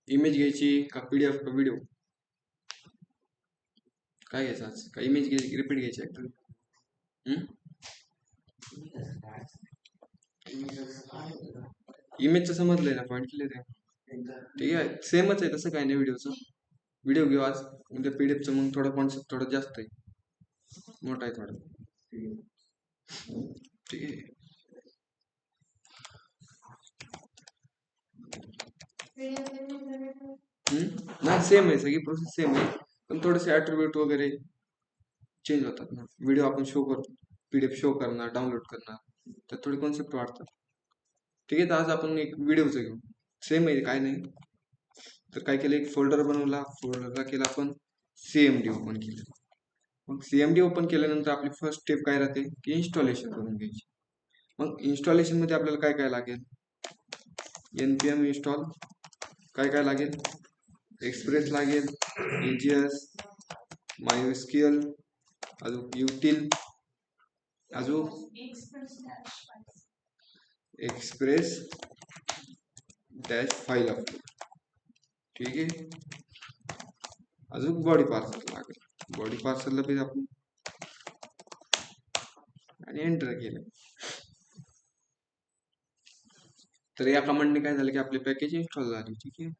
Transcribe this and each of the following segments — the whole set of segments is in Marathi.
इमेज घ्यायची का PDF का व्हिडिओ? काय घ्यायचं आज? का इमेज घ्यायची रिपीट घ्यायची ऍक्च्युली? इमेजचं समजलंय ना, पॉईंट क्लिअर आहे. ठीक आहे, सेमच आहे, तसं काय नाही. व्हिडिओ घेऊ आज, उद्या PDF चं मग थोडा कॉन्सेप्ट थोडा जास्त आहे, मोठा आहे थोडा. ठीक आहे. नाही, सेम आहे, सगळी प्रोसेस सेम आहे, पण थोडेसे ॲट्रिब्यूट वगैरे चेंज होतात ना. व्हिडिओ आपण शो करतो, PDF शो करणार, डाउनलोड करणार, तर थोडी कॉन्सेप्ट वाढतात. ठीक आहे, तर आज आपण एक व्हिडिओचं घेऊ, सेम आहे, काय नाही. तर काय केलं, एक फोल्डर बनवला, फोल्डरला केला आपण CMD ओपन केलं. मग CMD ओपन केल्यानंतर आपली फर्स्ट स्टेप काय राहते की इन्स्टॉलेशन करून घ्यायची. मग इन्स्टॉलेशन मध्ये आपल्याला काय काय लागेल, npm इन्स्टॉल, काय काय लागेल, एक्सप्रेस लागेल, EGS, MySQL, अजून util, अजून एक्सप्रेस डॅश फाईल अपलोड. ठीक आहे, अजून बॉडी पार्सल लागेल. बॉडी पार्सलला पण आपण आणि एंटर केलं. तर या कमांडने काय झालं की आपले पॅकेज इन्स्टॉल झाले. ठीक आहे,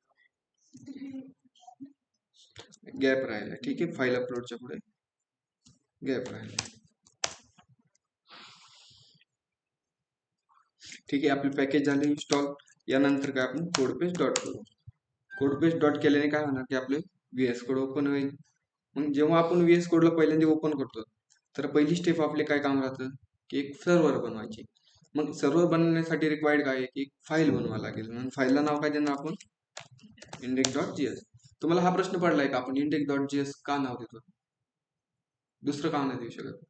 गॅप राहिला. ठीक आहे, फाईल अपलोडच्या पुढे गॅप राहिला. ठीक आहे, आपले पॅकेज झाले इन्स्टॉल. यानंतर काय आपण कोडपेस्ट डॉट करू. कोडपेस्ट डॉट केल्याने काय होणार की आपले VS कोड ओपन होईल. मग जेव्हा आपण VS कोडला पहिल्यांदा ओपन करतो, तर पहिली स्टेप आपले काय काम राहतं की एक सर्व्हर बनवायची. मग सर्व्हर बनवण्यासाठी रिक्वायर्ड काय आहे की फाईल बनवावं लागेल. म्हणून फाईलला नाव काय देणार आपण, index.js. तुम्हाला हा प्रश्न पडलाय का आपण index.js का नाव देतो, दुसरं का नाही देऊ शकत?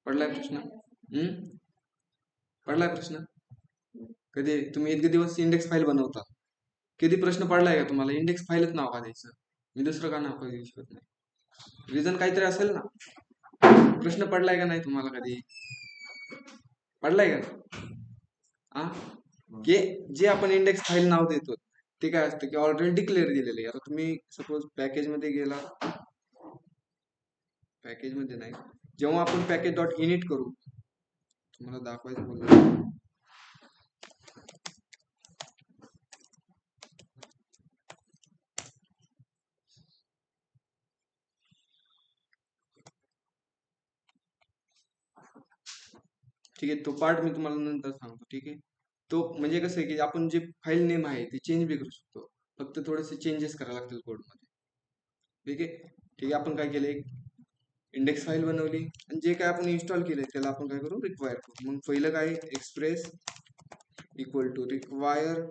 पडलाय प्रश्न? पडलाय प्रश्न? कधी तुम्ही इतके दिवस इंडेक्स फाईल बनवता, कधी प्रश्न पडलाय का तुम्हाला इंडेक्स फाईलच नाव का द्यायचं, मी दुसरं का नाव का देऊ शकत नाही? रिझन काहीतरी असेल ना. प्रश्न पडलाय का नाही तुम्हाला कधी? पडलाय का? की जे आपण इंडेक्स फाईल नाव देतो ते काय असतं की ऑलरेडी डिक्लेअर केलेलं आहे. आता तुम्ही सपोज पॅकेज मध्ये गेला, पॅकेज मध्ये नाही, जेव्हा आपण पॅकेज डॉट इनिट करू, तुम्हाला दाखवायचं बोललं. ठीक आहे, तो पार्ट मी तुम्हाला नंतर सांगतो. ठीक आहे, तो म्हणजे कसं आहे की आपण जे फाईल नेम आहे ते चेंज बी करू शकतो, फक्त थोडेसे चेंजेस करावे लागतील कोडमध्ये. ठीक आहे. ठीक आहे, आपण काय केले, इंडेक्स फाईल बनवली आणि जे काय आपण इन्स्टॉल केले त्याला आपण काय करू, रिक्वायर करू. मग पहिलं काय, एक्सप्रेस इक्वल टू रिक्वायर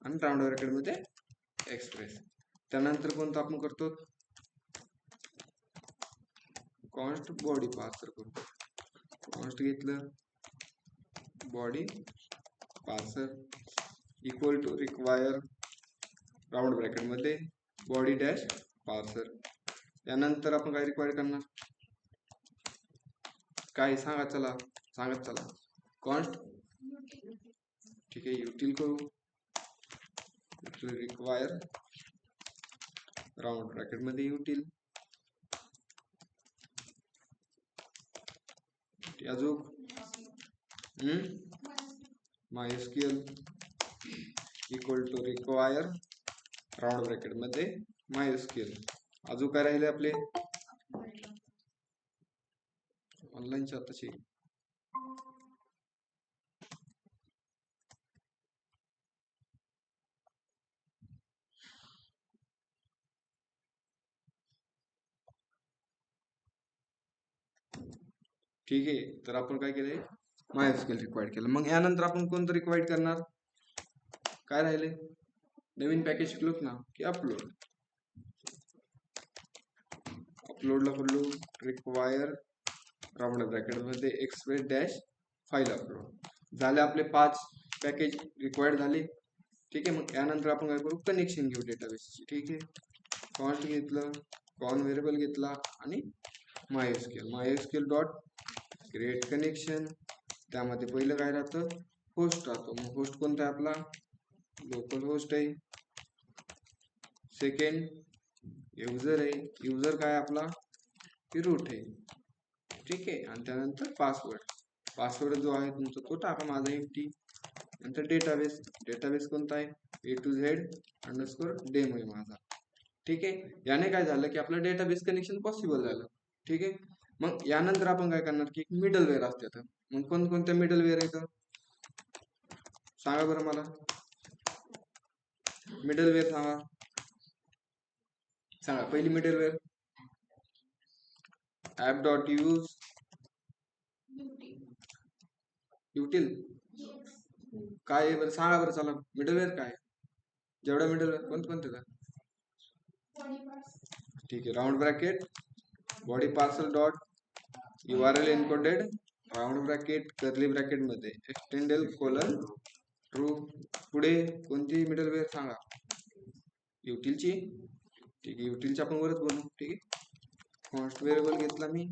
आणि राऊंड ब्रॅकेट मध्ये एक्सप्रेस. त्यानंतर कोणतं आपण करतो, कॉन्स्ट बॉडी पार्सर करू. कॉन्स्ट घेतलं, body parser equal to require round bracket मध्ये बॉडी डॅश पार्सर. त्यानंतर आपण काय रिक्वायर करणार, काय सांगत चला, कॉन्स्ट. ठीक आहे, युटिल करू, रिक्वायर राऊंड ब्रॅकेट मध्ये युटिल, अजून MySQL equal to require round bracket मध्ये MySQL. अजून काय राहिले आपले ऑनलाईनचे आताचे. ठीक आहे, तर आपण काय केलंय, MySQL रिक्वायर्ड केलं. मग यानंतर आपण कोणतं रिक्वायर्ड करणार, काय राहिले, नवीन पॅकेज शिकलोच ना की अपलोड. अपलोडला पडलो रिक्वायर राऊंड ब्रॅकेट मध्ये एक्सप्रेस डॅश फाईल अपलोड. झाले आपले 5 पॅकेज रिक्वायर्ड झाले. ठीक आहे, मग यानंतर आपण काय करू, कनेक्शन घेऊ डेटाबेसची. ठीक आहे, कॉन्स्ट घेतलं, कॉन व्हेरिएबल घेतला आणि MySQL डॉट क्रिएट कनेक्शन. त्यामध्ये पहिलं काय राहतं, होस्ट राहतो. मग होस्ट कोणता आहे आपला, लोकल होस्ट आहे. सेकंड युजर आहे, युजर काय आपला की रूट आहे, ठीक आहे. आणि त्यानंतर पासवर्ड जो आहे तुमचा तो टाका, माझा एमटी. नंतर डेटाबेस, डेटाबेस कोणता आहे, A2Z_डेमो आहे माझा, ठीक आहे. याने काय झालं की आपलं डेटाबेस कनेक्शन पॉसिबल झालं, ठीक आहे. मग यानंतर आपण काय करणार की मिडलवेअर असतात. मग कोणत्या मिडलवेअर आहेत सांगा बरं मला, मिडलवेअर सांगा पहिली मिडलवेअर app.use युटिल काय आहे बरं सांगा बरं, चला मिडलवेअर काय, जेवढा मिडलवेअर कोणते का, ठीक आहे. Round bracket body parcel dot URL encoded round bracket curly bracket मध्ये एक्सटेंडेल कोलन ट्रू. पुढे कोणती मिडलवेअर सांगा, युटिलची, ठीक आहे. युटिलची आपण वरच बनवू, ठीक आहे. कॉन्स्ट व्हेरिएबल घेतला मी,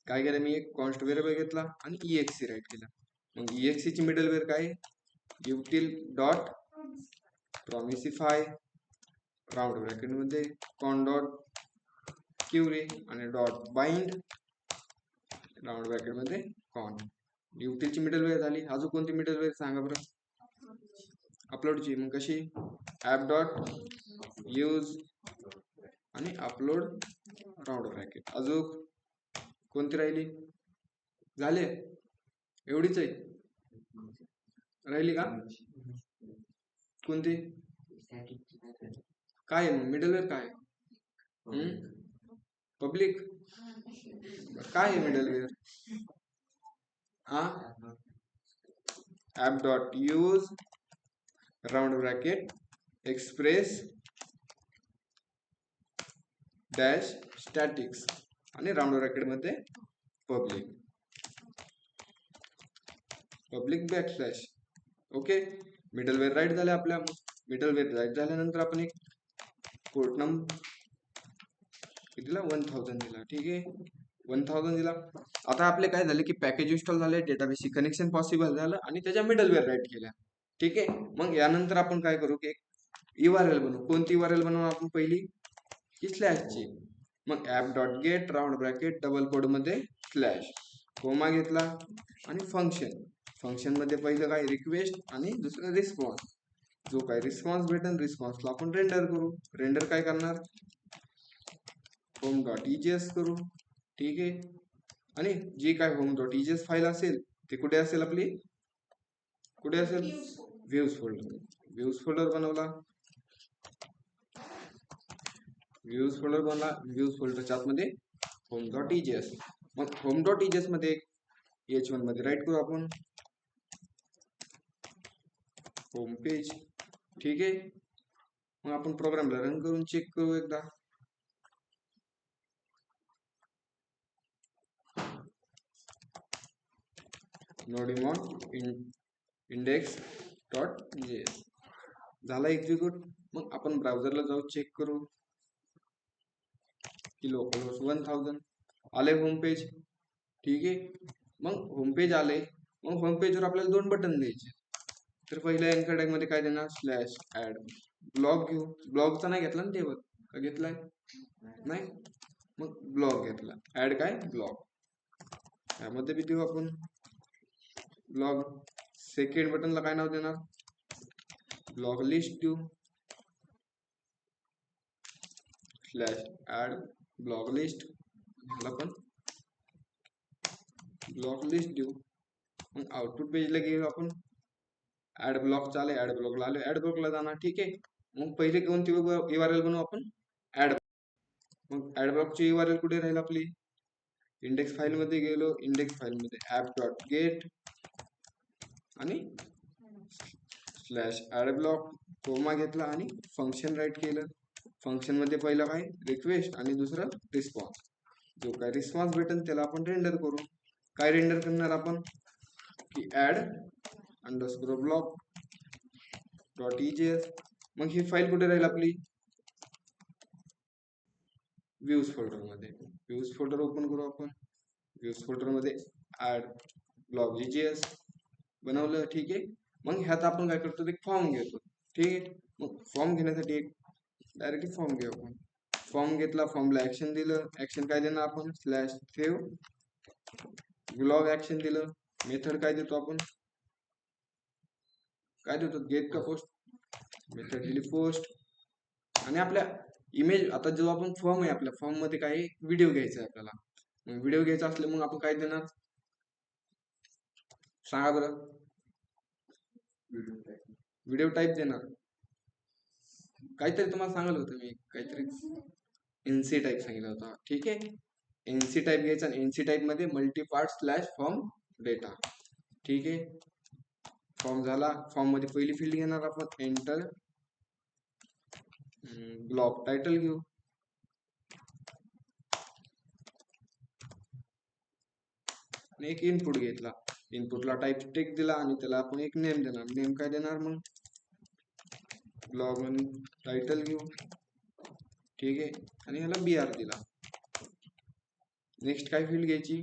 काय केलं मी, एक कॉन्स्ट व्हेरिएबल घेतला आणि EXE राईट केला. मग EXE ची मिडलवेअर काय, युटिल डॉट प्रॉमिसिफाय राऊंड ब्रॅकेट मध्ये कॉन डॉट क्युरी आणि डॉट बाइंड राऊंड ब्रॅकेट मध्ये कॉन. युटिलची मिडलवेअर झाली. अजून कोणती मिडलवेअर सांगा बरं, अपलोडची. मग कशी, app.use आणि अपलोड राऊंड ब्रॅकेट. अजून कोणती राहिली, झाले एवढीच आहे, राहिली का कोणती, काय आहे मिडलवेअर काय, पब्लिक काय आहे मिडलवेअर, हा app.use round bracket express dash statics आणि राऊंड ब्रॅकेट मध्ये public backslash. Okay, middleware write झाले आपल्या. मिडलवेअर राईट झाल्यानंतर आपण एक पोर्ट नंबर कितीला 1000 दिला, ठीक आहे. 1000 दिला. आता आपले काय झाले की पॅकेज इन्स्टॉल झाले, डेटाबेसची कनेक्शन पॉसिबल झालं आणि त्याच्या मिडलवेअर राईट केल्या, ठीक आहे. मग यानंतर आपण काय करू की URL बनवू. कोणती URL बनवू आपण, पहिली की स्लॅशची. मग app.get round bracket double quote मध्ये स्लॅश, कोमा घेतला आणि फंक्शन मध्ये पहिलं काय रिक्वेस्ट आणि दुसरं रिस्पॉन्स. जो काय रिस्पॉन्स भेटेल रिस्पॉन्सला आपण रेंडर करू. रेंडर काय करणार, home.ejs करू, ठीक आहे. आणि जी काय home.ejs फाईल असेल ते कुठे असेल आपली, कुठे असेल, व्ह्यूज फोल्डर बनवला, व्ह्यूज फोल्डरच्या आतमध्ये home.ejs. मग home.ejs मध्ये h1 मध्ये राईट करू आपण होम पेज, ठीक आहे. मग आपण प्रोग्रामला रन करून चेक करू एकदा. नोडिमॉन index.js झाला एक्झिक्यूट. मग आपण ब्राउझरला जाऊ चेक करू की लोकल होस्ट 1000 आले होम पेज, ठीक आहे. मग होम पेज आले. मग होम पेजवर आपल्याला दोन बटन द्यायचे. तर पहिल्या एन्कर टॅग मध्ये काय देणार, स्लॅश ऍड ब्लॉग घेऊ. ब्लॉगचा नाही घेतला ना टेबल, का घेतलाय, नाही. मग ब्लॉग घेतला, ऍड काय ब्लॉग, यामध्ये बी देऊ आपण ब्लॉग. सेकंड बटनला काय नाव देणार, ब्लॉग लिस्ट देऊ, स्लॅश ऍड ब्लॉग लिस्ट, ह्याला पण ब्लॉग लिस्ट देऊ. मग आउटपुट पेजला घेऊ आपण, ऍड ब्लॉक चाले, ऍड ब्लॉकला आले, ऍड ब्लॉकला जाणार, ठीक आहे. मग पहिले कोणती URL बनवू आपण, ऍड. मग ऍड ब्लॉकची URL कुठे राहील आपली, इंडेक्स फाईल मध्ये गेलो, इंडेक्स फाईल मध्ये app.get आणि स्लॅश ऍड ब्लॉक, कोमा घेतला आणि फंक्शन राईट केलं. फंक्शन मध्ये पहिला काय रिक्वेस्ट आणि दुसरं रिस्पॉन्स. जो काय रिस्पॉन्स भेटेल त्याला आपण रेंडर करू. काय रेंडर करणार आपण की add_block.ejs. मग ही फाईल कुठे राहील आपली, व्ह्यूज फोल्डर मध्ये. व्ह्यूज फोल्डर ओपन करू आपण. व्ह्यूज फोल्डर मध्ये ऍड ब्लॉक.js बनवलं, ठीक आहे. मग ह्यात आपण काय करतो, एक फॉर्म घेतो. ठीक आहे. मग फॉर्म घेण्यासाठी एक डायरेक्टली फॉर्म घेऊ आपण. फॉर्म घेतला, फॉर्मला ऍक्शन दिलं. ऍक्शन काय देणार आपण, स्लॅश सेव्ह ब्लॉग ऍक्शन दिलं. मेथड काय देतो आपण, काय देतो, गेट का पोस्ट. मेथड दिली पोस्ट. आणि आपल्या इमेज, आता जो आपण फॉर्म आहे, आपल्या फॉर्म मध्ये काय व्हिडिओ घ्यायचा आहे आपल्याला. मग व्हिडिओ घ्यायचा असले मग आपण काय देणार, सांगा बरं. व्हिडिओ टाईप देणार. काहीतरी तुम्हाला सांगितलं होतं मी, काहीतरी एनसी टाईप सांगितलं होता. ठीक आहे. एनसी टाईप घ्यायचा आणि एनसी टाईप मध्ये मल्टीपार्ट स्लॅश फॉर्म डेटा. ठीक आहे. फॉर्म झाला. फॉर्म मध्ये पहिली फील्ड घेणार आपण एंटर. ब्लॉक टायटल घेऊ. आणि एक इनपुट घेतला. इनपुटला टाईप टेक्स्ट दिला आणि त्याला आपण एक नेम देणार. नेम काय देणार मग, ब्लॉग टायटल घेऊ. ठीक आहे. आणि ह्याला BR दिला. नेक्स्ट काय फील्ड घ्यायची,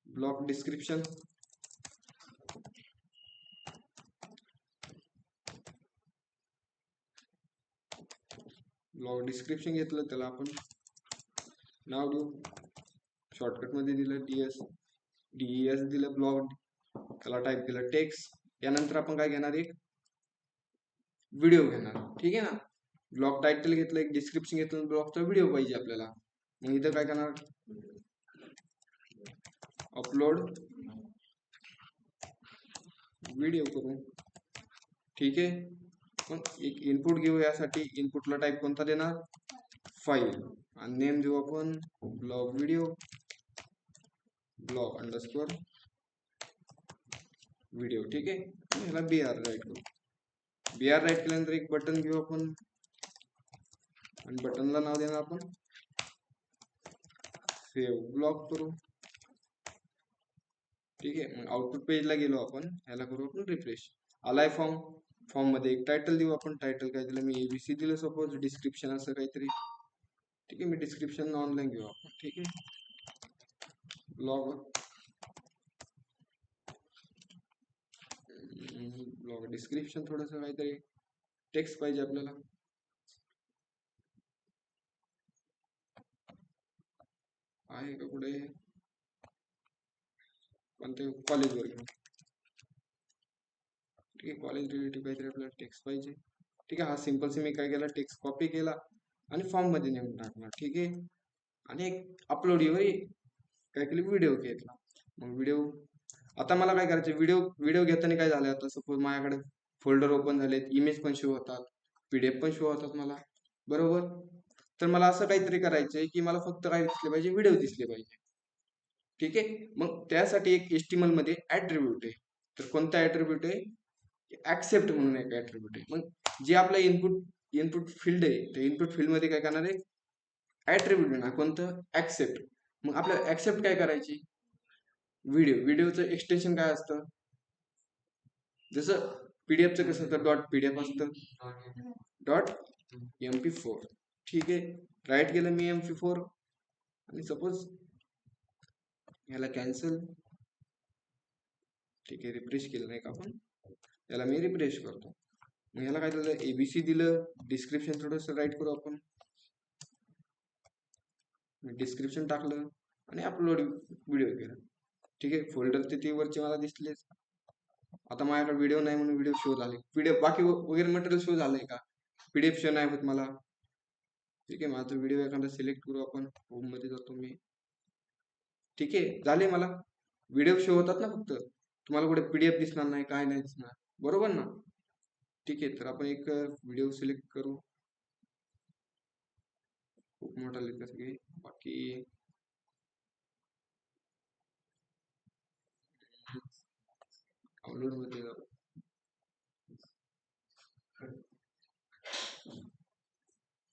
ब्लॉग डिस्क्रिप्शन. ब्लॉग डिस्क्रिप्शन घेतलं, त्याला आपण नाव देऊ. शॉर्टकट मध्ये दिलं DES दिलं. ब्लॉग, त्याला टाईप दिलं टेक्स्ट. यानंतर आपण काय घेणार, एक व्हिडिओ घेणार. ठीक आहे ना. ब्लॉग टायटल घेतलं, एक डिस्क्रिप्शन घेतलं, ब्लॉगचा व्हिडिओ पाहिजे आपल्याला. मग इथं काय करणार, अपलोड व्हिडिओ करू. ठीक आहे. मग एक इनपुट घेऊ. यासाठी इनपुटला टाईप कोणता देणार, फाईल. आणि नेम देऊ आपण blog video, blog underscore video. ठीक आहे. ह्याला BR राईट करू. BR राईट केल्यानंतर एक बटन घेऊ आपण आणि बटनला नाव देणार आपण सेव्ह ब्लॉग करू. ठीक आहे. मग आउटपुट पेजला गेलो आपण, ह्याला करू आपण रिफ्रेश. आलाय फॉर्म. फॉर्म मध्ये एक टायटल देऊ आपण. टायटल काय दिलं मी, ABC दिलं सपोज. डिस्क्रिप्शन असं काहीतरी. ठीक आहे. मी डिस्क्रिप्शन ऑनलाईन घेऊ आपण. ठीक आहे. ब्लॉग डिस्क्रिप्शन, थोडस काहीतरी टेक्स्ट पाहिजे आपल्याला. आहे का पुढे, पण ते कॉलेजवर घेऊ. ठीक आहे. कॉलेज रिलेटिव्ह काहीतरी आपल्याला टेक्स्ट पाहिजे. ठीक आहे. हा सिंपल मी काय केला, टेक्स्ट कॉपी केला आणि फॉर्म मध्ये नेऊन टाकला. ठीक आहे. आणि एक अपलोड काय केली, व्हिडिओ घेतला. मग व्हिडिओ, आता मला काय करायचं, व्हिडिओ घेताना काय झालं, आता सपोज माझ्याकडे फोल्डर ओपन झालेत, इमेज पण शो होतात, PDF पण शो होतात मला, बरोबर. तर मला असं काहीतरी करायचंय की मला फक्त काय दिसले पाहिजे, व्हिडिओ दिसले पाहिजे. ठीक आहे. मग त्यासाठी एक HTML मध्ये ऍट्रिब्यूट आहे. तर कोणता ऍट्रिब्यूट आहे, ऍक्सेप्ट म्हणून एक ऍट्रिब्यूट आहे. मग जे आपलं इनपुट फील्ड आहे, त्या इनपुट फील्ड मध्ये काय करणार आहे, ऍट्रिब्यूट आहे ना, कोणतं, ऍक्सेप्ट. मग आपल्याला ऍक्सेप्ट काय करायची, व्हिडिओचं एक्सटेन्शन काय असतं, जसं PDFचं कसं असतं, .pdf असतं, .mp4. ठीक आहे. राईट केलं मी MP4 आणि सपोज याला कॅन्सल. ठीक आहे. रिफ्रेश केलं नाही का आपण, याला मी रिफ्रेश करतो. मग याला काय दिलं, ABC दिलं. डिस्क्रिप्शन थोडस राईट करू आपण, डिस्क्रिप्शन टाकलं आणि अपलोड व्हिडिओ केला. ठीक आहे. फोल्डर ते वरचे मला दिसलेच. आता माझ्याकडे व्हिडिओ नाही म्हणून व्हिडिओ शो झाले. PDF बाकी वगैरे मटेरियल शो झालंय का, PDF शो नाही होत मला. ठीक आहे. माझा व्हिडिओ एखादा सिलेक्ट करू आपण, होम मध्ये जातो मी. ठीक आहे. झाले, मला व्हिडिओ शो होतात ना, फक्त तुम्हाला कुठे PDF दिसणार नाही, काय नाही दिसणार, बरोबर ना. ठीक आहे. तर आपण एक व्हिडिओ सिलेक्ट करू, खूप मोठा लिहित घे. बाकी डाउनलोड मध्ये जाऊ.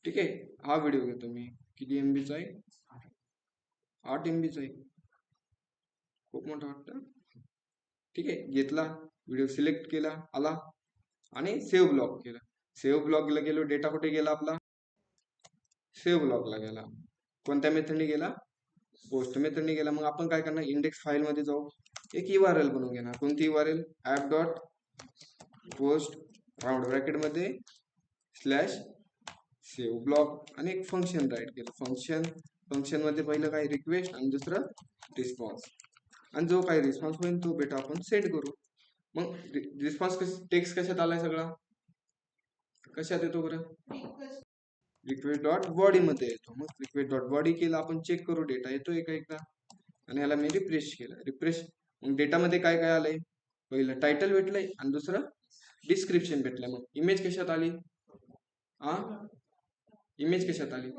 ठीक आहे. हा व्हिडिओ घेतो मी, किती MBचा आहे, 8 MBचा आहे, खूप मोठा वाटतं. ठीक आहे. घेतला व्हिडिओ, सिलेक्ट केला, आला आणि सेव्ह ब्लॉग केला. सेव्ह ब्लॉगला गेलो, डेटा कुठे गेला आपला, सेव्ह ब्लॉगला गेला. कोणत्या मेथडने गेला, पोस्ट मेथडने गेला. मग आपण काय करणार, इंडेक्स फाईल मध्ये जाऊ. एक URL बनवून घेणार. कोणती URL? app dot post round bracket मध्ये स्लॅश सेव्ह ब्लॉक आणि एक फंक्शन राईट केलं. फंक्शन मध्ये पहिलं काय रिक्वेस्ट आणि दुसरं रिस्पॉन्स, आणि जो काही रिस्पॉन्स होईल तो बेटा आपण सेट करू. मग रिस्पॉन्स टेक्स्ट कशात आलाय सगळा, कशात येतो बरं? रिक्वेस्ट डॉट बॉडी मध्ये येतो. मग रिक्वेस्ट डॉट बॉडी केलं, आपण चेक करू डेटा येतोय का एकदा, आणि ह्याला मी रिफ्रेश केलं. रिफ्रेश मग डेटामध्ये काय काय आलंय? पहिलं टायटल भेटलंय आणि दुसरं डिस्क्रिप्शन भेटलंय. मग इमेज कशात आली? इमेज कशात आली?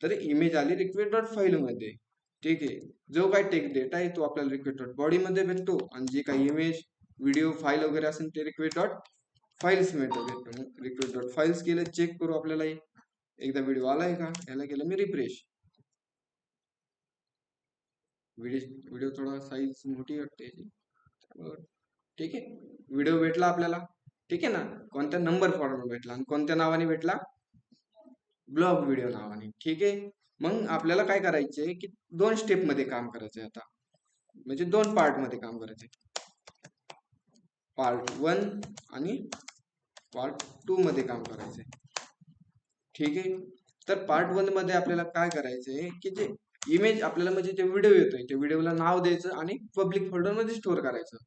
तर इमेज आली रिक्वेस्ट डॉट फाईल मध्ये. ठीक आहे, जो काही टेक्स्ट डेटा आहे तो आपल्याला रिक्वेस्ट डॉट बॉडी मध्ये भेटतो, आणि जे काही इमेज व्हिडिओ फाईल वगैरे असेल ते रिक्वेस्ट डॉट फाईल्स भेटतो. रिक्वेस्ट डॉट फाईल्स केलं, चेक करू आपल्याला एकदा व्हिडिओ आलाय का. याला केलं मी रिफ्रेश. व्हिडिओ थोडा साईज मोठी वाटते. ठीक आहे, व्हिडिओ भेटला आपल्याला. ठीक आहे ना, कोणत्या नंबर फॉर्मॅट भेटला आणि कोणत्या नावाने भेटला? ब्लॉग व्हिडिओ नावाने. ठीक आहे, मग आपल्याला काय करायचंय की 2 स्टेप मध्ये काम करायचंय आता, म्हणजे 2 पार्ट मध्ये काम करायचंय. पार्ट 1 आणि पार्ट 2 मध्ये काम करायचंय. ठीक आहे, तर पार्ट 1 मध्ये आपल्याला काय करायचंय की जे इमेज आपल्याला, म्हणजे जे व्हिडिओ येतोय त्या व्हिडिओला नाव द्यायचं आणि पब्लिक फोल्डर मध्ये स्टोअर करायचं.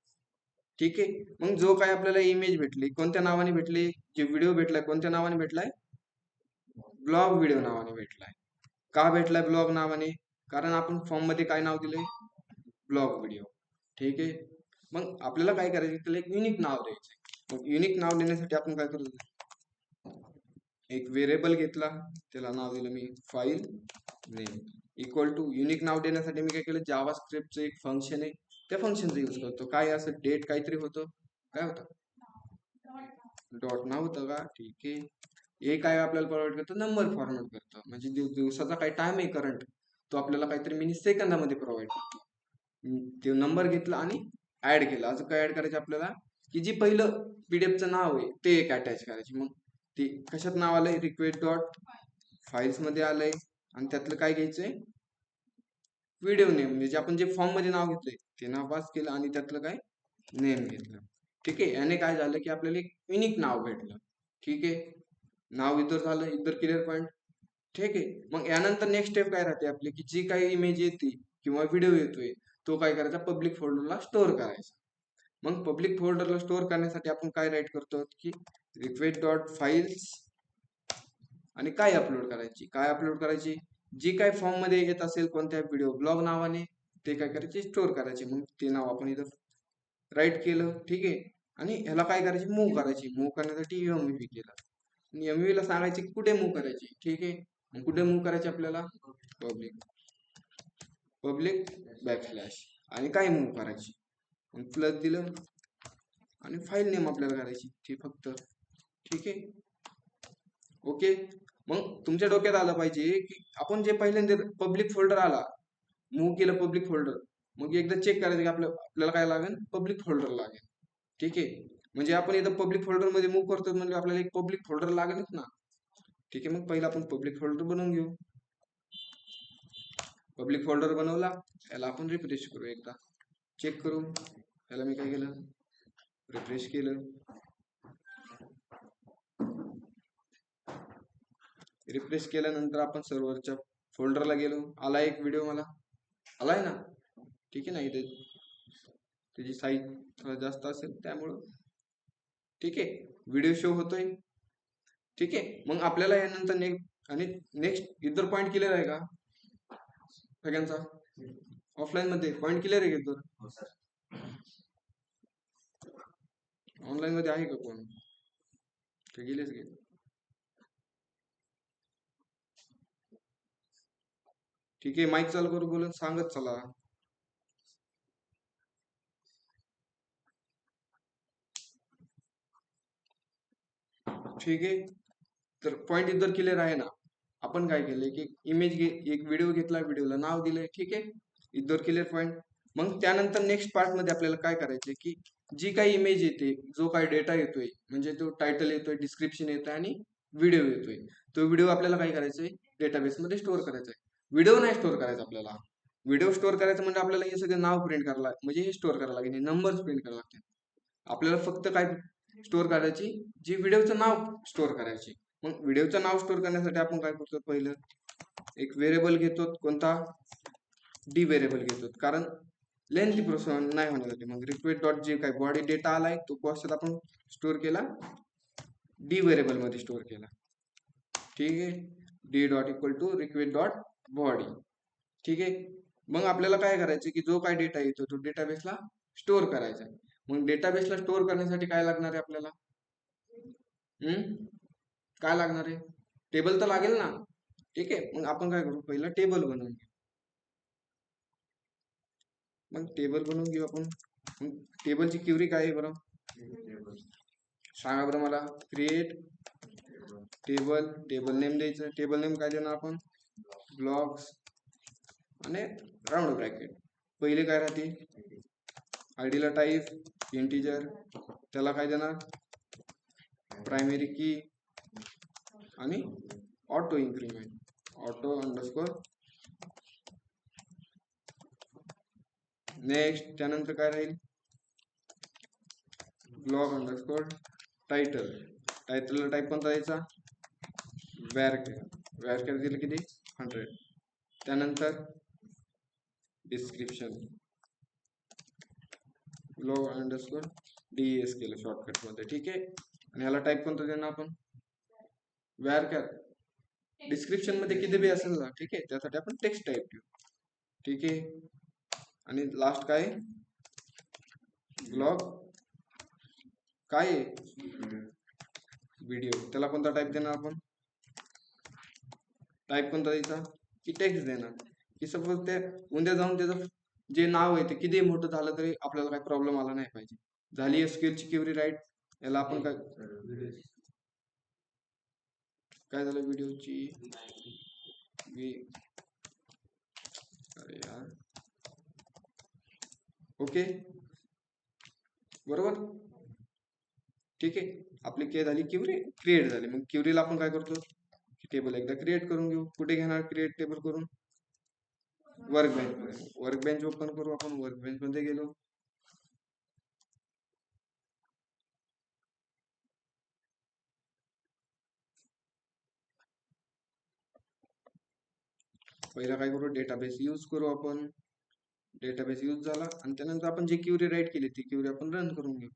ठीक आहे, मग जो काय आपल्याला इमेज भेटली कोणत्या नावाने भेटली, जे व्हिडिओ भेटलाय कोणत्या नावाने भेटलाय? ब्लॉग व्हिडिओ नावाने भेटलाय. का भेटलाय ब्लॉग नावाने? कारण आपण फॉर्म मध्ये काय नाव दिलंय? Blog video. ठीक आहे, मग आपल्याला काय करायचं, त्याला एक युनिक नाव द्यायचं. मग युनिक नाव देण्यासाठी आपण काय करू, एक व्हेरिएबल घेतला, त्याला नाव दिलं मी file name equal to. Unique नाव देण्यासाठी मी काय केलं, जावा स्क्रिप्टचं एक फंक्शन आहे, त्या फंक्शनचा यूज करतो. काय असं डेट काहीतरी होतं, काय होतं? डॉट नाव होतं का. ठीक आहे, हे काय आपल्याला प्रोव्हाइड करतं, नंबर फॉर्मॅट करतं, म्हणजे दिवसाचा काय टाइम आहे करंट, तो आपल्याला काहीतरी मिनी सेकंदामध्ये प्रोव्हाइड करतो. ते नंबर घेतला आणि ऍड केला. अजून काय ऍड करायचं आपल्याला, की जी पहिलं पीडीएफचं नाव आहे ते एक अटॅच करायची. मग ते कशात नाव आलंय? रिक्वेस्ट डॉट फाईल्स मध्ये आलंय, आणि त्यातलं काय घ्यायचंय? व्हिडिओ नेम, म्हणजे आपण जे फॉर्म मध्ये नाव घेतलंय ते नाव पास केलं आणि त्यातलं काय नेम घेतलं. ठीक आहे, याने काय झालं की आपल्याला एक युनिक नाव भेटलं. ठीक आहे, नाव इतर झालं, इतर क्लिअर पॉइंट. ठीक आहे, मग यानंतर नेक्स्ट स्टेप काय राहते आपली, की जी काही इमेज येते किंवा व्हिडिओ येतोय तो काय करायचा, पब्लिक फोल्डरला स्टोअर करायचा. मग पब्लिक फोल्डरला स्टोअर करण्यासाठी आपण काय राईट करतो, की रिक्वेस्ट डॉट फाईल्स आणि काय अपलोड करायची, जी काय फॉर्म मध्ये येत असेल कोणत्या व्हिडिओ ब्लॉग नावाने, ते काय करायचे, स्टोअर करायचे. मग ते नाव आपण इथं राईट केलं. ठीक आहे, आणि ह्याला काय करायची, मूव्ह करायची. मूव्ह करण्यासाठी एमव्ही केलं, आणि एमव्ही ला सांगायचे कुठे मूव्ह करायची. ठीक आहे, मग कुठे मूव्ह करायची आपल्याला, पब्लिक बॅकस्लॅश, आणि काय मूव्ह करायची, मग प्लस दिलं, आणि फाईल नेम आपल्याला करायची ती फक्त. ठीक आहे, ओके. मग तुमच्या डोक्यात आलं पाहिजे की आपण जे पहिल्यांदा पब्लिक फोल्डर आला, मूव्ह केलं पब्लिक फोल्डर, मग एकदा चेक करायचं की आपल्याला काय लागेल, पब्लिक फोल्डर लागेल. ठीक आहे, म्हणजे आपण इथं पब्लिक फोल्डर मध्ये मूव्ह करतो म्हणजे आपल्याला एक पब्लिक फोल्डर लागेलच ना. ठीक आहे, मग पहिला आपण पब्लिक फोल्डर बनवून घेऊ. पब्लिक फोल्डर बनवला, याला आपण रिफ्रेश करू, एकदा चेक करू. याला मी काय केलं, रिफ्रेश केलं. रिफ्रेश केल्यानंतर आपण सर्व्हरच्या फोल्डरला गेलो. आला एक व्हिडिओ, मला आलाय ना. ठीक आहे ना, इथे त्याची साईज थोडा जास्त असेल त्यामुळं. ठीक आहे, व्हिडिओ शो होतोय. ठीक आहे, मग आपल्याला यानंतर नेक्स्ट इतर पॉइंट क्लिअर आहे का सगळ्यांचा? ऑफलाईन मध्ये पॉइंट क्लिअर आहे का? ऑनलाईन मध्ये आहे का कोण? गेलेच गेले. ठीक आहे, माईक चालू करू, बोलून सांगत चला. ठीक आहे, तर पॉइंट इतर क्लिअर आहे ना. आपण काय केलंय की एक व्हिडिओ घेतला, व्हिडिओला नाव दिलंय. ठीक आहे, इतर क्लिअर पॉइंट. मग त्यानंतर नेक्स्ट पार्ट मध्ये आपल्याला काय करायचंय, की जी काही इमेज येते, जो काही डेटा येतोय, म्हणजे तो टायटल येतोय, डिस्क्रिप्शन येतोय आणि व्हिडिओ येतोय, तो व्हिडिओ आपल्याला काय करायचंय, डेटाबेस मध्ये स्टोअर करायचा आहे. व्हिडिओ नाही स्टोअर करायचा आपल्याला, व्हिडिओ स्टोअर करायचं म्हणजे आपल्याला हे सगळं नाव प्रिंट करायला म्हणजे हे स्टोअर करायला लागेल, नंबर्स प्रिंट करायला लागतील. आपल्याला फक्त काय स्टोअर करायची, जी व्हिडिओचं नाव स्टोअर करायची. मग व्हिडिओचं नाव स्टोअर करण्यासाठी आपण काय करतो, पहिलं एक व्हेरिएबल घेतो. कोणता? डी व्हेरिएबल घेतो, कारण लेंथी प्रोसेस नाही होण्यासाठी. मग रिक्वेस्ट डॉट जे काय बॉडी डेटा आलाय तो कशात आपण स्टोअर केला, डी व्हेरिएबल मध्ये स्टोअर केला. ठीक आहे, d dot equal to request dot body. ठीक आहे, मग आपल्याला काय करायचं की जो काय डेटा येतो तो डेटाबेसला स्टोअर करायचा. मग डेटाबेसला स्टोअर करण्यासाठी काय लागणार आहे आपल्याला? काय लागणार आहे? टेबल तर लागेल ना. ठीक आहे, मग आपण काय करू, पहिला टेबल बनवून घेऊ. मग टेबल बनवून घेऊ आपण. मग टेबलची क्वेरी काय आहे बरं, सांगा बरं मला. क्रिएट टेबल, टेबल नेम द्यायचं. टेबल नेम काय देणार आपण? ब्लॉक्स आणि राऊंड ब्रॅकेट. पहिले काय राहते, आयडीला टाईप इंटिजर, त्याला काय देणार, प्रायमरी की आणि auto increment, auto underscore next. त्यानंतर काय राहील, ब्लॉग अंडरस्कोर टायटल, टायटलला टाईप कोणता द्यायचा, वॅरकेर, वॅरकेर दिलं किती 100. त्यानंतर डिस्क्रिप्शन, ब्लॉग अंडरस्कोर DES केलं शॉर्टकट मध्ये. ठीक आहे, आणि ह्याला टाईप कोणता देणार आपण, वॅरकेर. डिस्क्रिप्शन मध्ये किती बी असेल ना, ठीक आहे, त्यासाठी आपण टेक्स्ट टाईप घेऊ. ठीक आहे, आणि लास्ट काय, ब्लॉग काय व्हिडिओ, त्याला कोणता टाईप देणार आपण, टाईप कोणता द्यायचा की टेक्स्ट देणार. की सपोज ते उद्या जाऊन त्याचं जे नाव आहे ते किती मोठं झालं तरी आपल्याला काही प्रॉब्लेम आला नाही पाहिजे. झाली SQL ची क्वेरी राईट. याला आपण काय झालं व्हिडिओची, अरे यार, ओके बरोबर. ठीक आहे, आपली काय झाली, क्वेरी क्रिएट झाली. मग क्वेरीला आपण काय करतो, टेबल एकदा क्रिएट करून घेऊ. कुठे घेणार क्रिएट टेबल करून, वर्कबेंच मध्ये. वर्कबेंच ओपन करू आपण. वर्कबेंच मध्ये गेलो. पहिला काय करू, डेटाबेस यूज करू आपण. डेटाबेस यूज झाला आणि त्यानंतर आपण जी क्वेरी राईट केली ती क्वेरी आपण रन करून घेऊ.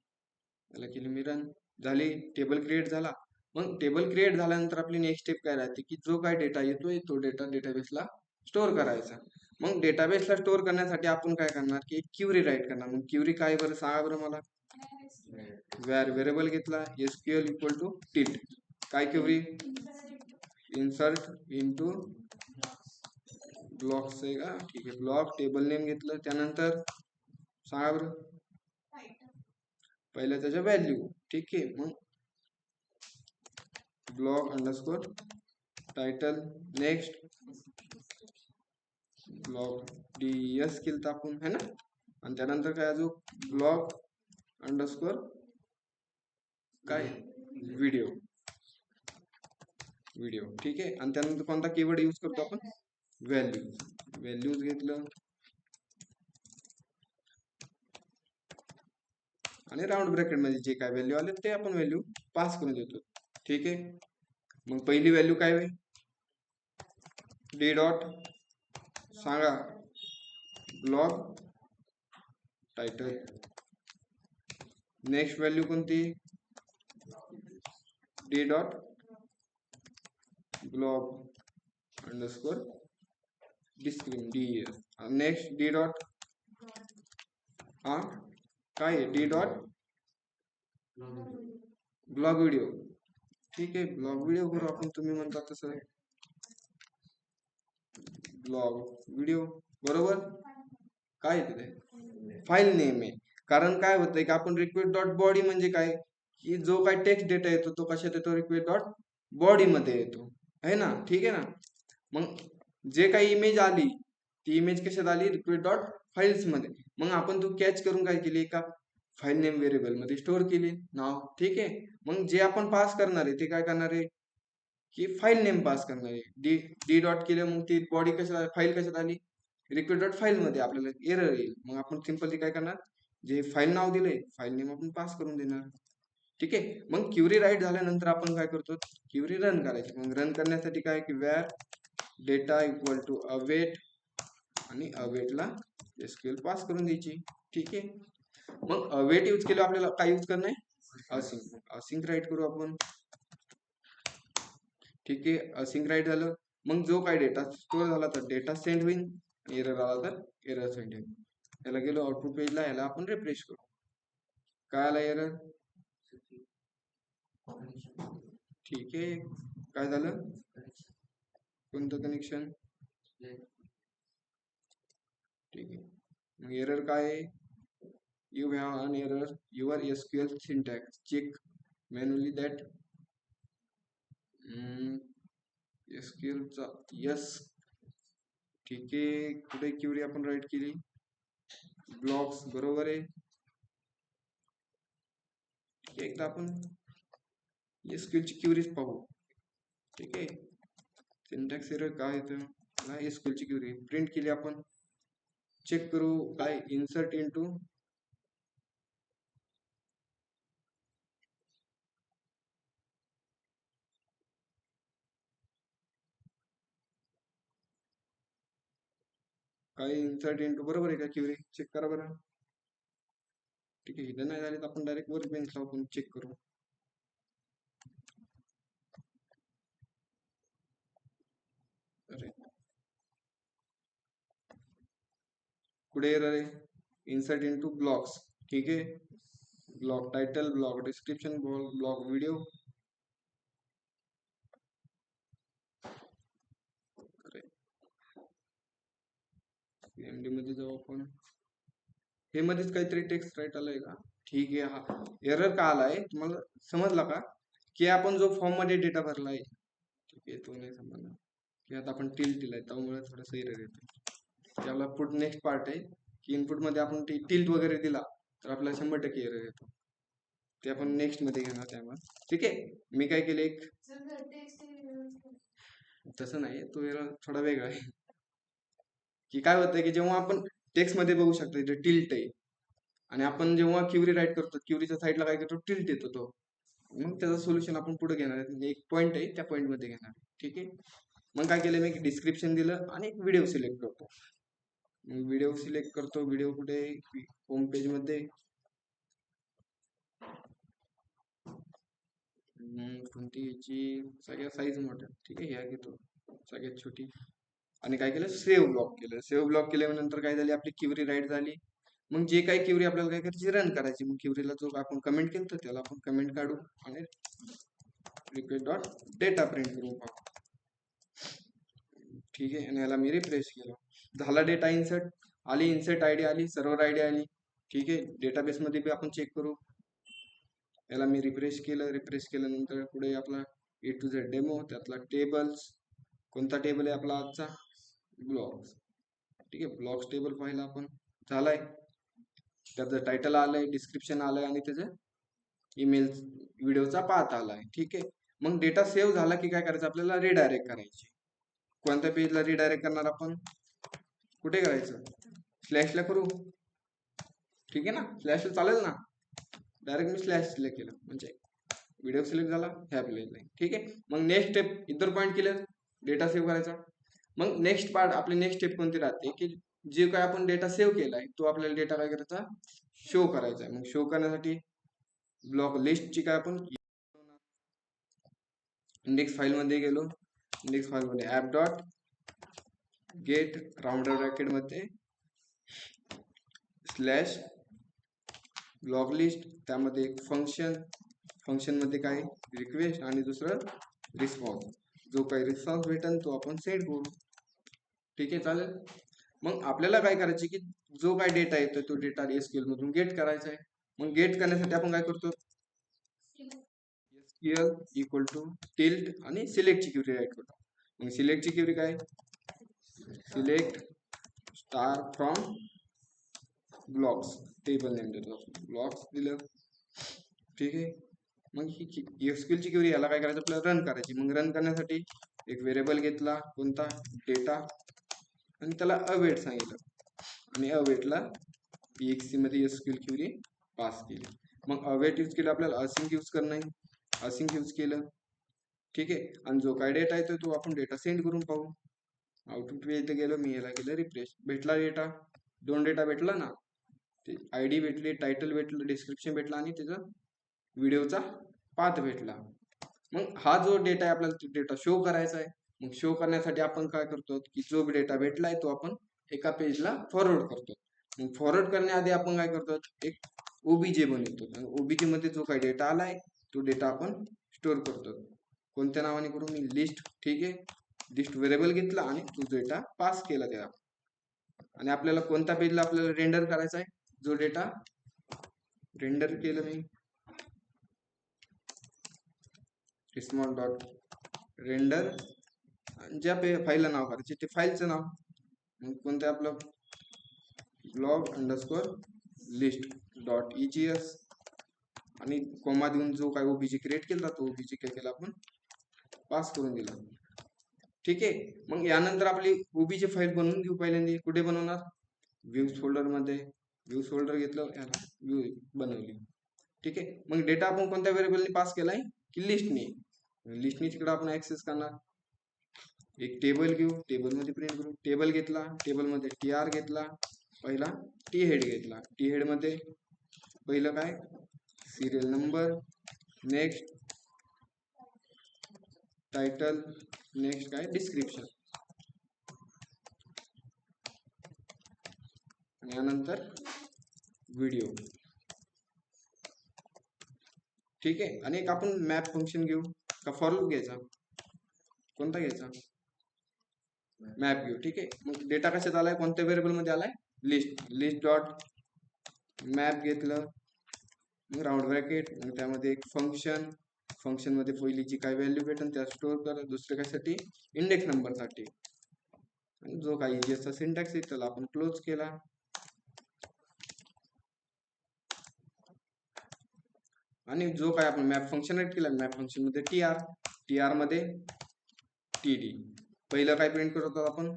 याला केली मी रन, झाली. टेबल क्रिएट झाला. मग टेबल क्रिएट झाल्यानंतर आपली नेक्स्ट स्टेप काय राहते की जो काय डेटा येतोय तो डेटा डेटाबेसला स्टोअर करायचा. मग डेटाबेसला स्टोअर करण्यासाठी आपण काय करणार की एक क्वेरी राईट करणार. मग क्वेरी काय बरं सांगा बरं मला. व्हेअर व्हेरिएबल घेतला, SQL इक्वल टू टिल्ट. काय क्वेरी, इन्सर्ट इनटू ब्लॉक्स आहे का, ठीक आहे. ब्लॉक टेबल नेम घेतलं, त्यानंतर सांगा बरं पहिलं त्याच्या व्हॅल्यू. ठीक आहे, मग blog underscore title, next blog DES केलं तर आपण है ना. आणि त्यानंतर काय अजून, ब्लॉग अंडरस्कोर काय व्हिडिओ, व्हिडिओ. ठीक आहे, आणि त्यानंतर कोणता कीवर्ड यूज करतो आपण, व्हॅल्यूज. व्हॅल्यूज घेतलं आणि राऊंड ब्रॅकेट मध्ये जे काय व्हॅल्यू आले ते आपण व्हॅल्यू पास करून देतो. ठीक आहे, मग पहिली व्हॅल्यू काय होईल, डी डॉट सांगा ब्लॉग टायटल. नेक्स्ट व्हॅल्यू कोणती, D dot blog underscore description DES. Next D dot हा काय डी डॉट ब्लॉग व्हिडिओ. ठीक आहे, ब्लॉग व्हिडिओ करू आपण, तुम्ही म्हणता तसं ब्लॉग व्हिडिओ बरोबर. काय तिथे फाईल नेम आहे. कारण काय होतंय की आपण रिक्वेस्ट डॉट बॉडी म्हणजे काय की जो काय टेक्स्ट डेटा येतो तो कशात येतो, रिक्वेस्ट डॉट बॉडी मध्ये येतो आहे ना. ठीक आहे ना, मग जे काही इमेज आली ती इमेज कशात आली, रिक्वेस्ट डॉट फाईल्स मध्ये. मग आपण तू कॅच करून काय केली, एका फाईल नेम व्हेरिएबल मध्ये स्टोअर केली नाव. ठीक आहे, मग जे आपण पास करणार आहे ते काय करणार आहे की फाईल नेम पास करणार आहे. डी डॉट केलं, मग ती बॉडी कशात, फाईल कशात आली, रिक्वेस्ट डॉट फाईल मध्ये आपल्याला एरर येईल. मग आपण सिंपली काय करणार, जे फाईल नाव दिलंय फाईल नेम आपण पास करून देणार. ठीक आहे. मग क्युरी राईट झाल्यानंतर आपण काय करतो, क्युरी रन करायची. मग रन करण्यासाठी काय की var data equal to await आणि अवेटला एसक्यूएल पास करून द्यायची. ठीक आहे. मग अवेट यूज केलं आपल्याला काय यूज करणं आहे, असिंक. असिंक राईट करू आपण. ठीक आहे. असिंक राईट झालं. मग जो काय डेटा स्टोअर झाला तर डेटा सेंड होईल, एरर आला तर एरर सेंड होईल. याला गेलो आउटपुट पेजला, याला आपण रिफ्रेश करू. काय आला एरर, ठीक आहे. काय झालं, कोणतं कनेक्शन, ठीक आहे. मग एरर काय आहे, you have an error your SQL syntax, check manually that SQL चा यस. ठीक आहे. कुठे क्युरी आपण राईट केली, ब्लॉक्स बरोबर आहे. एकदा आपण SQL ची क्युरीज पाहू. ठीक आहे. सिंटॅक्स एरर काय येतं, SQL ची क्युरी प्रिंट केली आपण, चेक करू काय, इन्सर्ट इनटू काय, इन्सर्ट इनटू बरोबर आहे का क्युरी, चेक करा बरं. ठीक आहे. इथं नाही झाले तर आपण डायरेक्ट वर बेंच आपण चेक करू. अरे कुठे एरर आहे, इन्सर्ट इनटू ब्लॉक्स. ठीक आहे. Block title, block description, block video. MD मध्ये जाऊ आपण, हे मध्येच काहीतरी टेक्स्ट राईट आलंय का, ठीक आहे. हा एरर का आलाय तुम्हाला समजला का, की आपण जो फॉर्म मध्ये डेटा भरलाय, ठीक आहे, तो नाही समजला की आता आपण टिल्ट दिलाय त्यामुळे थोडस एरर येतो. त्याला पुढ नेक्स्ट पार्ट आहे की इनपुट मध्ये आपण टिल्ट वगैरे दिला तर आपल्याला 100% एरर येतो. ते आपण नेक्स्ट मध्ये घेणार त्यामुळे. ठीक आहे. मी काय केले, एक तसं नाही, तो एरर थोडा वेगळा आहे. की काय होतं की जेव्हा आपण टेक्स्ट मध्ये बघू शकतो इथे टिल्ट आहे, आणि आपण जेव्हा क्युरी राईट करतो क्युरीच्या साईडला काय करतो, टिल्ट येतो तो. मग त्याचं सोल्युशन आपण पुढे घेणार आहे, म्हणजे एक पॉईंट आहे त्या पॉईंट मध्ये घेणार आहे. ठीक आहे. मग काय केलं मी, डिस्क्रिप्शन दिलं आणि एक व्हिडिओ सिलेक्ट करतो. मग व्हिडिओ सिलेक्ट करतो, व्हिडिओ कुठे, होम पेज मध्ये. कोणती याची, सगळ्या साईज मोठ्या, ठीक आहे, ह्या घेतो सगळ्यात छोटी. आणि काय केलं, सेव्ह ब्लॉक केलं. सेव्ह ब्लॉक केल्यानंतर काय झाली, आपली क्युरी राईट झाली. मग जे काही क्युरी आपल्याला काय करायची, रन करायची. मग क्युरीला जो आपण कमेंट केलं तर त्याला आपण कमेंट काढू आणि रिक्वेस्ट डॉट डेटा प्रिंट करून पाहू. ठीक आहे. आणि याला मी रिफ्रेश केलं, झाला डेटा इन्सर्ट, आली इन्सर्ट आयडी आली, सर्व्हर आयडी आली. ठीक आहे. डेटाबेस मध्ये बी आपण चेक करू. याला मी रिफ्रेश केलं, रिफ्रेश केल्यानंतर पुढे आपला A to Z डेमो, त्यातला टेबल्स, कोणता टेबल आहे आपला आजचा, ब्लॉक्स. ठीक आहे. ब्लॉक्स टेबल पाहिला आपण, झालाय. त्याचं टायटल आलंय, डिस्क्रिप्शन आलंय आणि त्याचं ईमेल व्हिडिओचा पाथ आलाय. ठीक आहे. मग डेटा सेव्ह झाला की काय करायचं, आपल्याला रिडायरेक्ट करायची. कोणत्या पेजला रिडायरेक्ट करणार आपण, कुठे करायचं, स्लॅशला करू. ठीक आहे ना, स्लॅश चालेल ना. डायरेक्ट मी स्लॅश सिलेक्ट केलं म्हणजे व्हिडिओ सिलेक्ट झाला ह्या पेजला. ठीक आहे. मग नेक्स्ट स्टेप इतर पॉईंट केलं, डेटा सेव्ह करायचा. मग नेक्स्ट पार्ट, आपली नेक्स्ट स्टेप कोणती राहते की जे काय आपण डेटा सेव्ह केलाय तो आपल्याला डेटा काय करायचा, शो करायचा आहे. मग शो करण्यासाठी ब्लॉक लिस्टची काय आपण इंडेक्स फाईल मध्ये गेलो, इंडेक्स फाईल मध्ये app dot gate rounder bracket मध्ये स्लॅश ब्लॉक लिस्ट, त्यामध्ये एक फंक्शन, फंक्शन मध्ये काय रिक्वेस्ट आणि दुसरं रिस्पॉन्स. जो काही रिस्पॉन्स भेटेल तो आपण सेट करू. ठीक आहे, चालेल. मग आपल्याला काय करायचे की जो काय डेटा येतो तो डेटा एसक्यूएल मधून गेट करायचा आहे. मग गेट करण्यासाठी आपण काय करतो, एसक्यूएल इक्वल टू टिल्ट आणि सिलेक्टची क्युरी राईट करतो. मग सिलेक्टची क्युरी काय, select star from blocks, table name देतो, ब्लॉक्स दिलं. ठीक आहे. मग ही एसक्यूएल ची क्युरी याला काय करायचं, आपल्याला रन करायची. मग रन करण्यासाठी एक व्हेरिएबल घेतला, कोणता, डेटा. आणि त्याला अवेट सांगितलं आणि अवेटला EXE मध्ये एसक्यूएल क्वेरी पास केली. मग अवेट यूज केलं, आपल्याला असिंक यूज करणं आहे, असिंक यूज केलं. ठीक आहे. आणि जो काय डेटा येतो तो आपण डेटा सेंड करून पाहू. आउटपुट इथे गेलो, मी याला केलं रिफ्रेश, भेटला डेटा, 2 डेटा भेटला ना, ते ID भेटले, टायटल भेटलं, डिस्क्रिप्शन भेटला आणि त्याचा व्हिडिओचा पाथ भेटला. मग हा जो डेटा आहे आपल्याला डेटा शो करायचा आहे. मग शो करण्यासाठी आपण काय करतो की जो डेटा भेटलाय तो आपण एका पेजला फॉरवर्ड करतो. मग फॉरवर्ड करण्याआधी आपण काय करतो, एक ओबीजे बनवतो आणि ओबीजे मध्ये जो काही डेटा आलाय तो डेटा आपण स्टोअर करतो. कोणत्या नावाने करू, मी लिस्ट. ठीक आहे. लिस्ट व्हेरिएबल घेतला आणि तो डेटा पास केला त्याला. आणि आपल्याला कोणत्या पेजला आपल्याला रेंडर करायचा आहे, जो डेटा रेंडर केलं मी स्मॉल डॉट रेंडर, ज्या फाईलला नाव करायचे ते फाईलचं नाव, मग कोणतं आपलं blog underscore list dot EGS आणि कोमा देऊन जो काय ओबीजे क्रिएट केला तो ओबीजे काय केला आपण पास करून दिला. ठीक आहे. मग यानंतर आपली ओबीजे फाईल बनवून घेऊ. पहिल्यांदा कुठे बनवणार, व्ह्यूज फोल्डर मध्ये. व्ह्यूज फोल्डर घेतलं, याला व्ह्यू बनवली. ठीक आहे. मग डेटा आपण कोणत्या व्हेरिएबलने पास केलाय की लिस्टने. लिस्टने तिकडे आपण ऍक्सेस करणार. एक टेबल घेऊ, टेबल मध्ये प्रिंट करू. टेबल घेतला, टेबल मध्ये TR घेतला, पहिला टी हेड घेतला. टी हेड मध्ये पहिलं काय serial number, next title, next काय डिस्क्रिप्शन, आणि यानंतर व्हिडिओ. ठीक आहे. आणि एक आपण मॅप फंक्शन घेऊ का फॉर लूप घ्यायचा, कोणता घ्यायचा, मॅप घेऊ. ठीक आहे. मग डेटा कशात आलाय, कोणत्या व्हेरिएबल मध्ये आलाय, लिस्ट. लिस्ट डॉट मॅप घेतलं, मग राऊंड ब्रॅकेट, मग त्यामध्ये एक फंक्शन, फंक्शन मध्ये पहिली जी काय व्हॅल्यू भेटेल त्या स्टोअर करा, दुसऱ्या कशासाठी इंडेक्स नंबर साठी. आणि जो काही EGS सिंटॅक्स आहे त्याला आपण क्लोज केला. आणि जो काय आपण मॅप फंक्शन ऍड केला, मॅप फंक्शन मध्ये TR मध्ये TD. पहिलं काय प्रिंट करत होतो आपण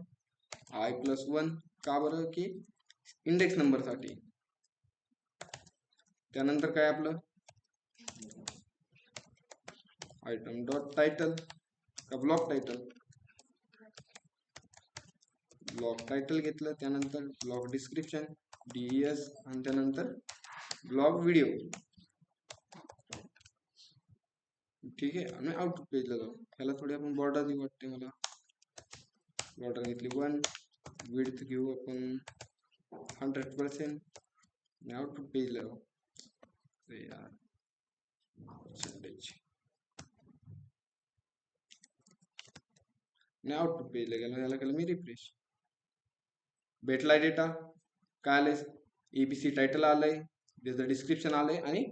I+1, का बरं की इंडेक्स नंबर साठी. त्यानंतर काय आपलं आयटम डॉट टायटल का ब्लॉक टायटल, ब्लॉक टायटल घेतलं. त्यानंतर ब्लॉक डिस्क्रिप्शन DES आणि त्यानंतर ब्लॉक व्हिडिओ. ठीक आहे. आणि आउटपुट पेजला जाऊ. ह्याला थोडी आपण बॉर्डर देऊ वाटते मला. बॉर्डर घेतली 1, विड्थ घेऊ आपण 100% आणि आउटपुट पेजला जाऊ. यार आणि आउटपुट पेजला गेलो, याला केलं मी रिफ्रेश, भेटलाय डेटा. काय आलंय, ABC टायटल आलंय, त्याचं डिस्क्रिप्शन आलंय आणि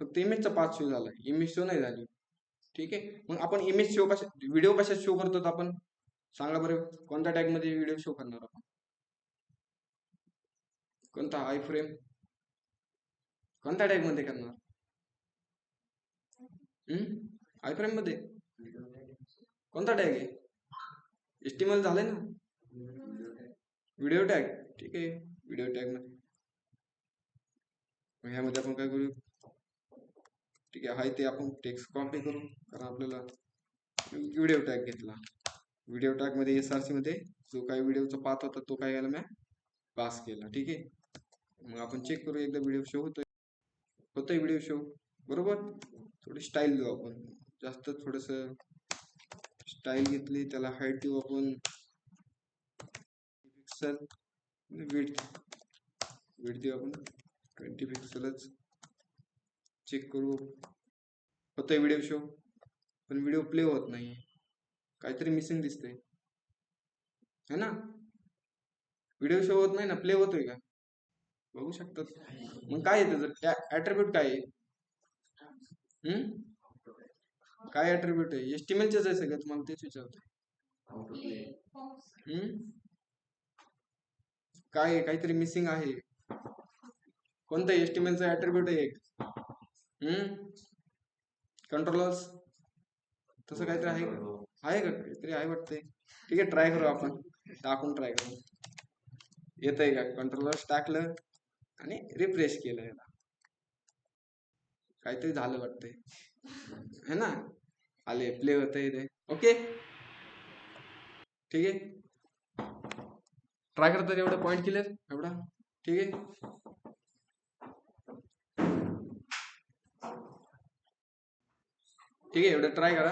फक्त इमेजचा पाथ शो झालाय, इमेज शो नाही झाली. ठीक आहे. मग आपण इमेज शो कशा, व्हिडिओ कशात शो करतो आपण, सांगा बरं, कोणत्या टॅग मध्ये व्हिडिओ शो करणार आपण, कोणता आय फ्रेम, कोणत्या टॅग मध्ये करणार, आय फ्रेम मध्ये कोणता टॅग आहे, HTML झालंय ना, व्हिडिओ टॅग. ठीक आहे. व्हिडिओ टॅग मध्ये ह्यामध्ये आपण काय करू, ठीक आहे, हाय ते आपण टेक्स्ट कॉपी करू, कारण आपल्याला व्हिडिओ टॅग घेतला. व्हिडिओ टॅग मध्ये SRC मध्ये जो काही व्हिडिओचा पाथ होता तो काय याला मी पास केला. ठीक आहे. मग आपण चेक करू एकदा व्हिडिओ शो होतोय व्हिडिओ शो बरोबर. थोडी स्टाईल देऊ आपण, जास्त थोडस स्टाईल घेतली, त्याला हाईट देऊ आपण पिक्सल, विड्थ देऊ आपण 20 पिक्सलच. चेक करू होतोय व्हिडिओ शो, पण व्हिडिओ प्ले होत नाही, काहीतरी मिसिंग दिसतंय है ना. व्हिडिओ शो होत नाही ना, प्ले होतोय का बघू शकतात. मग काय आहे त्याचं ऍट्रिब्यूट, काय आहे, काय ऍट्रिब्यूट आहे, HTML आहे सगळं, तुम्हाला तेच विचारतोय. काय आहे, काहीतरी मिसिंग आहे, कोणतं HTML ऍट्रिब्यूट आहे एक, कंट्रोलर्स, तसं काहीतरी आहे का, आहे का, काहीतरी आहे वाटतंय. ठीक आहे, ट्राय करू आपण. टाकून ट्राय करू. येतंय का? कंट्रोलर्स टाकलं आणि रिफ्रेश केलं याला. काहीतरी झालं वाटतंय है ना. आले प्ले होतंय ते. ओके ठीक आहे. ट्राय करतात एवढं पॉईंट केलेत एवढा. ठीक आहे. ठीक आहे एवढं ट्राय करा.